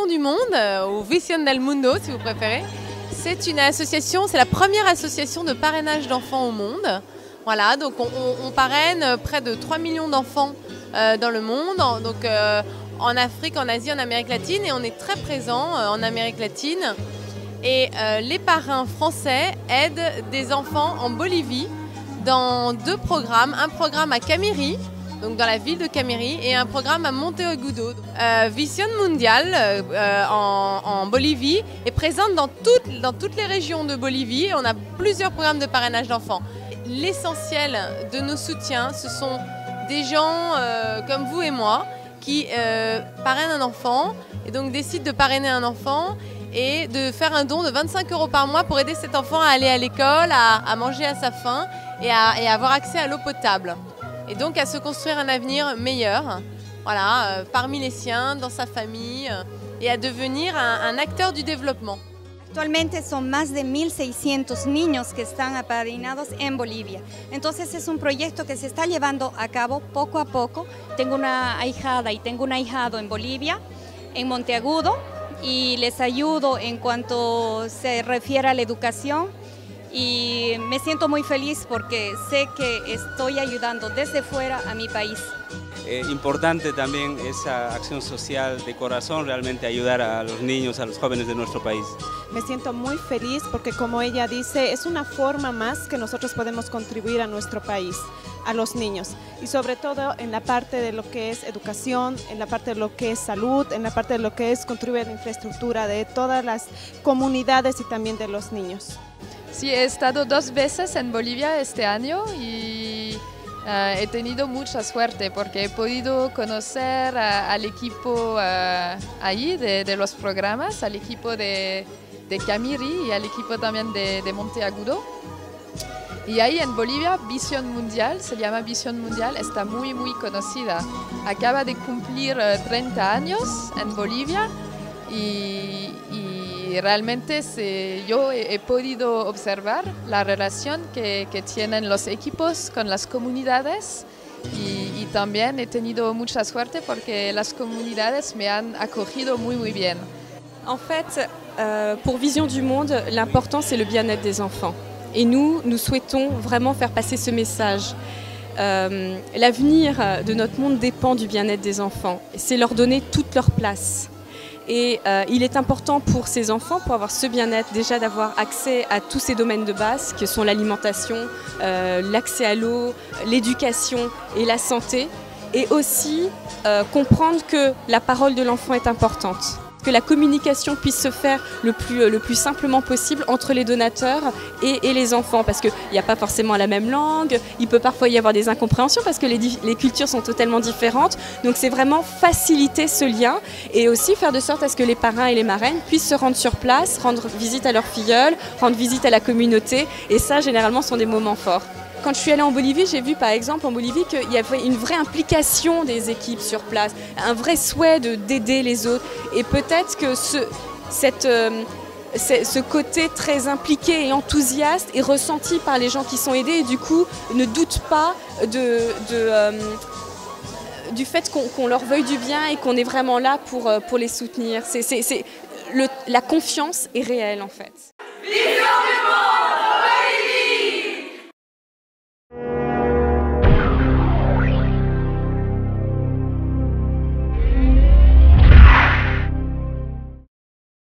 Vision du Monde, ou Vision del Mundo si vous préférez. C'est une association, c'est la première association de parrainage d'enfants au monde. Voilà, donc on parraine près de 3 millions d'enfants dans le monde, donc en Afrique, en Asie, en Amérique latine, et on est très présent en Amérique latine. Et les parrains français aident des enfants en Bolivie dans 2 programmes, un programme à Camiri, donc dans la ville de Camiri, et un programme à Monteagudo. Vision Mundial en Bolivie est présente dans toutes les régions de Bolivie. On a plusieurs programmes de parrainage d'enfants. L'essentiel de nos soutiens, ce sont des gens comme vous et moi qui parrainent un enfant et donc décident de parrainer un enfant et de faire un don de 25 € par mois pour aider cet enfant à aller à l'école, à manger à sa faim et à avoir accès à l'eau potable. Et donc à se construire un avenir meilleur, voilà, parmi les siens, dans sa famille, et à devenir un acteur du développement. Actualmente son más de 1.600 niños que están apadrinados en Bolivia. Entonces es un proyecto que se está llevando a cabo poco a poco. Tengo una ahijada y tengo un ahijado en Bolivia, en Monteagudo, y les ayudo en cuanto se refiere a la educación. Y me siento muy feliz porque sé que estoy ayudando desde fuera a mi país. Importante también esa acción social de corazón, realmente ayudar a los niños, a los jóvenes de nuestro país. Me siento muy feliz porque, como ella dice, es una forma más que nosotros podemos contribuir a nuestro país, a los niños, y sobre todo en la parte de lo que es educación, en la parte de lo que es salud, en la parte de lo que es contribuir a la infraestructura de todas las comunidades y también de los niños. Sí, he estado 2 veces en Bolivia este año y he tenido mucha suerte porque he podido conocer al equipo ahí de los programas, al equipo de Camiri y al equipo también de Monteagudo. Y ahí en Bolivia, Vision Mundial, se llama Vision Mundial, está muy conocida. Acaba de cumplir 30 años en Bolivia y realmente yo he podido observar la relación que tienen los equipos con las comunidades y también he tenido mucha suerte porque las comunidades me han acogido muy bien. En fait, pour Vision du Monde, l'important c'est le bien-être des enfants. Et nous souhaitons vraiment faire passer ce message. L'avenir de notre monde dépend du bien-être des enfants. C'est leur donner toute leur place. Et il est important pour ces enfants, pour avoir ce bien-être, déjà d'avoir accès à tous ces domaines de base, que sont l'alimentation, l'accès à l'eau, l'éducation et la santé. Et aussi comprendre que la parole de l'enfant est importante. Que la communication puisse se faire le plus simplement possible entre les donateurs et les enfants, parce qu'il n'y a pas forcément la même langue, il peut parfois y avoir des incompréhensions parce que les cultures sont totalement différentes, donc c'est vraiment faciliter ce lien et aussi faire de sorte à ce que les parrains et les marraines puissent se rendre sur place, rendre visite à leurs filleuls, rendre visite à la communauté, et ça généralement sont des moments forts. Quand je suis allée en Bolivie, j'ai vu par exemple en Bolivie qu'il y avait une vraie implication des équipes sur place, un vrai souhait d'aider les autres. Et peut-être que ce côté très impliqué et enthousiaste est ressenti par les gens qui sont aidés et du coup ne doutent pas du fait qu'on leur veuille du bien et qu'on est vraiment là pour les soutenir. La confiance est réelle en fait.